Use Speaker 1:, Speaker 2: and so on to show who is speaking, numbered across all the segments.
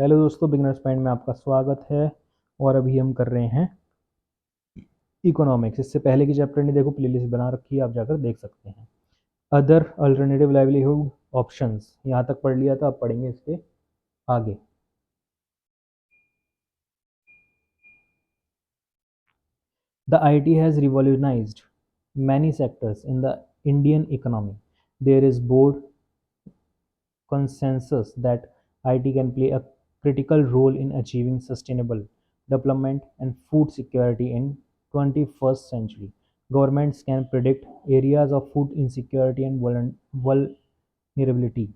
Speaker 1: Hello दोस्तों, beginners point में आपका स्वागत है। और अभी हम कर रहे हैं इकोनॉमिक्स। इससे पहले की चैप्टर ने देखो प्लेलिस्ट बना रखी है, आप जाकर देख सकते हैं। अदर अल्टरनेटिव लाइवलीहुड ऑप्शंस यहाँ तक पढ़ लिया था, अब पढ़ेंगे इसके आगे। The IT has revolutionized many sectors in the Indian economy. There is broad consensus that IT can play a critical role in achieving sustainable development and food security in 21st century. Governments can predict areas of food insecurity and vulnerability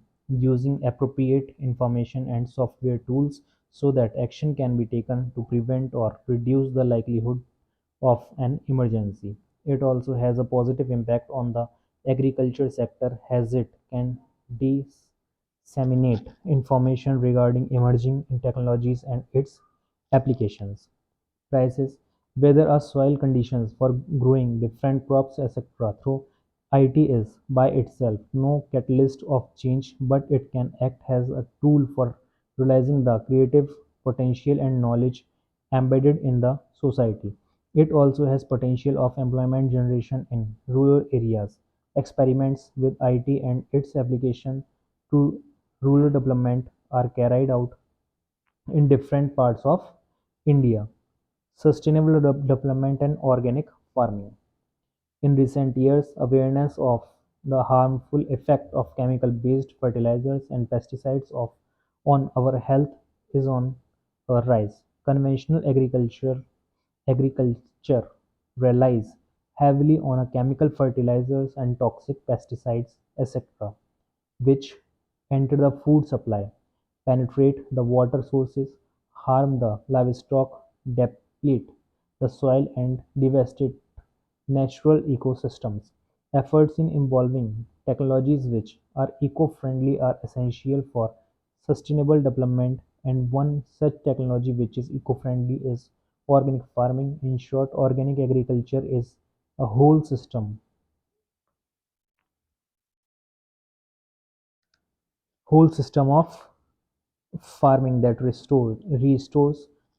Speaker 1: using appropriate information and software tools so that action can be taken to prevent or reduce the likelihood of an emergency. It also has a positive impact on the agriculture sector as it can disseminate information regarding emerging technologies and its applications. Prices, weather or soil conditions for growing different crops, etc. Through IT is by itself no catalyst of change, but it can act as a tool for realizing the creative potential and knowledge embedded in the society. It also has potential of employment generation in rural areas. Experiments with IT and its application to rural development are carried out in different parts of India. Sustainable development and organic farming. In recent years, awareness of the harmful effect of chemical-based fertilizers and pesticides on our health is on a rise. Conventional agriculture relies heavily on a chemical fertilizers and toxic pesticides, etc., which enter the food supply, penetrate the water sources, harm the livestock, deplete the soil, and devastate natural ecosystems. Efforts in involving technologies which are eco-friendly are essential for sustainable development, and one such technology which is eco-friendly is organic farming. In short, organic agriculture is a whole system of farming that restores,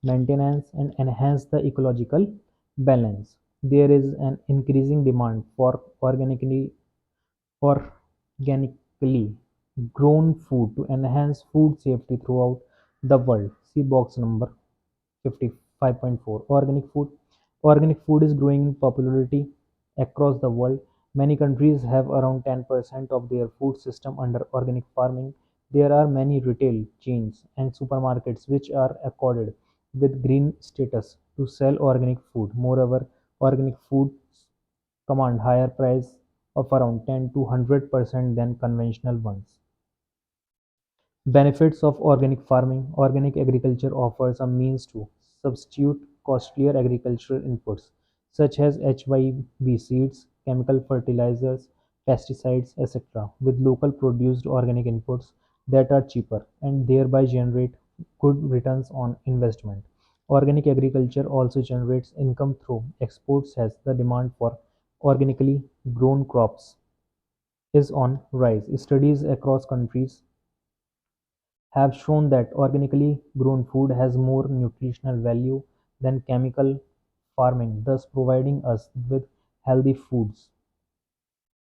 Speaker 1: maintains, and enhances the ecological balance. There is an increasing demand for organically grown food to enhance food safety throughout the world. See box number 55.4. Organic food. Organic food is growing in popularity across the world. Many countries have around 10% of their food system under organic farming. There are many retail chains and supermarkets which are accorded with green status to sell organic food. Moreover, organic foods command higher price of around 10 to 100% than conventional ones. Benefits of organic farming. Organic agriculture offers a means to substitute costlier agricultural inputs such as HYV seeds, chemical fertilizers, pesticides, etc., with local produced organic inputs that are cheaper and thereby generate good returns on investment. Organic agriculture also generates income through exports as the demand for organically grown crops is on rise. Studies across countries have shown that organically grown food has more nutritional value than chemical farming, thus providing us with healthy foods.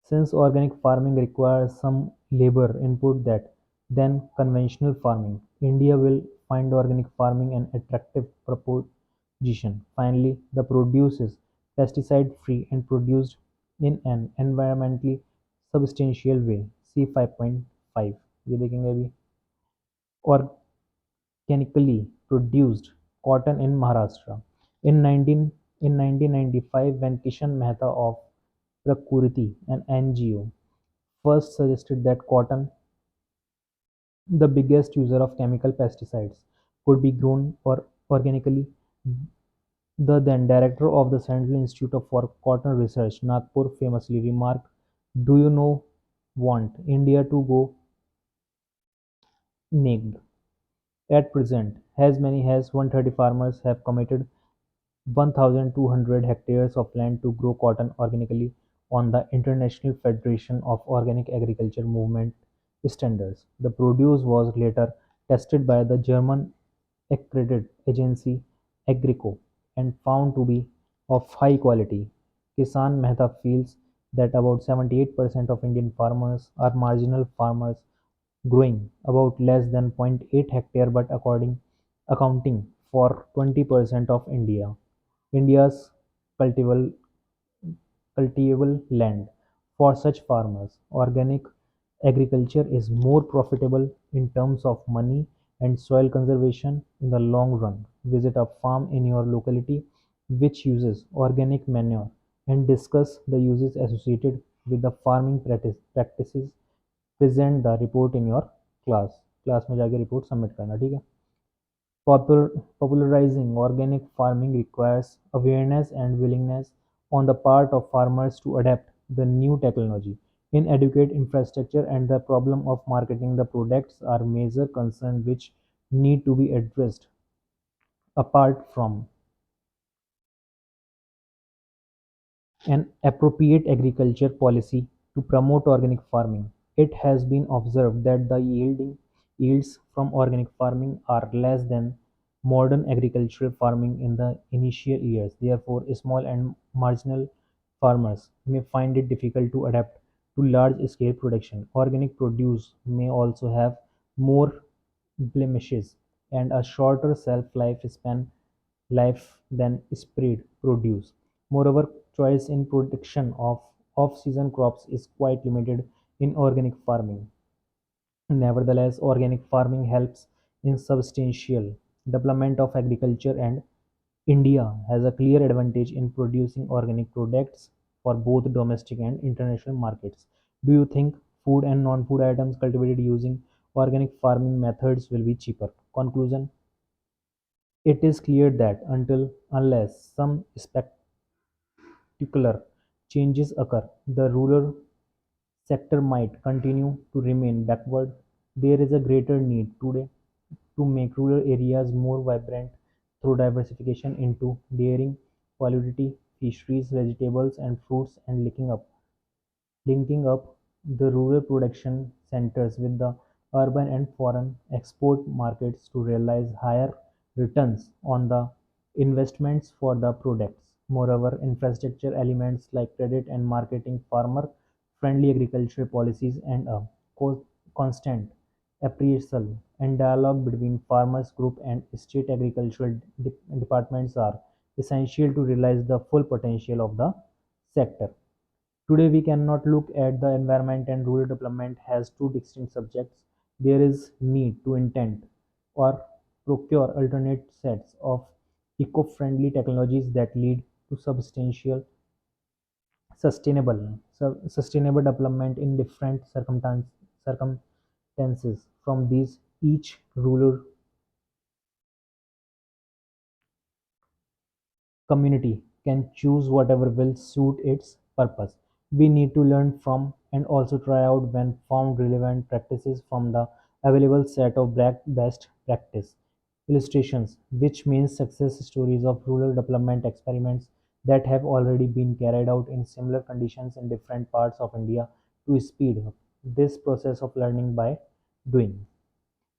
Speaker 1: Since organic farming requires some labor input that than conventional farming, India will find organic farming an attractive proposition. Finally, the produce is pesticide free and produced in an environmentally substantial way. C 5.5 ये देखेंगे अभी। Organically produced cotton in Maharashtra. In 1995, when Kishan Mehta of Prakriti, an NGO, first suggested that cotton, the biggest user of chemical pesticides, could be grown organically, the then director of the Central Institute for Cotton Research, Nagpur, famously remarked, "Do you know want India to go naked?" At present, as many as 130 farmers have committed 1,200 hectares of land to grow cotton organically on the International Federation of Organic Agriculture movement standards. The produce was later tested by the German accredited agency Agrico and found to be of high quality. Kisan Mehta feels that about 78% of Indian farmers are marginal farmers growing about less than zero point 0.8 hectare but accounting for 20% of India's cultivable cultivable land. For such farmers, organic agriculture is more profitable in terms of money and soil conservation in the long run. Visit a farm in your locality which uses organic manure and discuss the uses associated with the farming practices. Present the report in your class में जाके report submit करना ठीक है Popularizing organic farming requires awareness and willingness on the part of farmers to adapt the new technology. Inadequate infrastructure and the problem of marketing the products are major concerns which need to be addressed. Apart from an appropriate agriculture policy to promote organic farming, it has been observed that the yields from organic farming are less than modern agricultural farming in the initial years. Therefore, small and marginal farmers may find it difficult to adapt to large-scale production. Organic produce may also have more blemishes and a shorter life than spread produce. Moreover, choice in production of off-season crops is quite limited in organic farming. Nevertheless, organic farming helps in substantial development of agriculture and India has a clear advantage in producing organic products for both domestic and international markets. Do you think food and non-food items cultivated using organic farming methods will be cheaper? Conclusion: it is clear that unless some spectacular changes occur, the rural sector might continue to remain backward. There is a greater need today to make rural areas more vibrant through diversification into dairying, poultry, fisheries, vegetables and fruits, and linking up the rural production centers with the urban and foreign export markets to realize higher returns on the investments for the products. Moreover, infrastructure elements like credit and marketing, farmer-friendly agricultural policies, and a constant appraisal and dialogue between farmers group and state agricultural departments are essential to realize the full potential of the sector. Today we cannot look at the environment and rural development as two distinct subjects. There is need to intend or procure alternate sets of eco-friendly technologies that lead to substantial sustainable development in different circumstances. From these, each rural community can choose whatever will suit its purpose. We need to learn from and also try out when found relevant practices from the available set of best practice illustrations, which means success stories of rural development experiments that have already been carried out in similar conditions in different parts of India to speed up this process of learning by doing.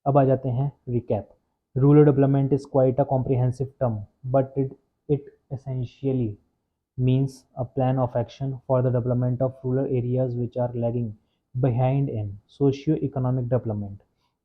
Speaker 1: अब आ जाते हैं recap. Rural development is quite a comprehensive term but it essentially means a plan of action for the development of rural areas which are lagging behind in socio-economic development.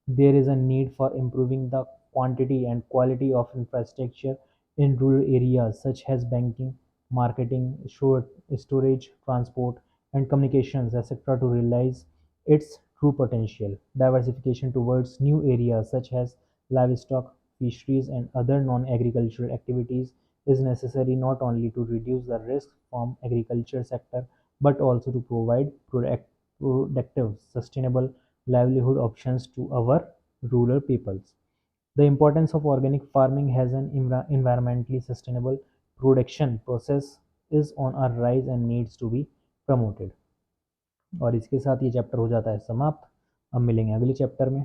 Speaker 1: There is a need for improving the quantity and quality of infrastructure in rural areas such as banking, marketing, storage, transport, and communications, etc., to realize its true potential. Diversification towards new areas such as livestock, fisheries, and other non-agricultural activities is necessary not only to reduce the risk from agriculture sector but also to provide productive, sustainable livelihood options to our rural peoples. The importance of organic farming as an environmentally sustainable production process is on a rise and needs to be promoted. और इसके साथ ये chapter हो जाता है समाप्त. अब मिलेंगे अगले चैप्टर में.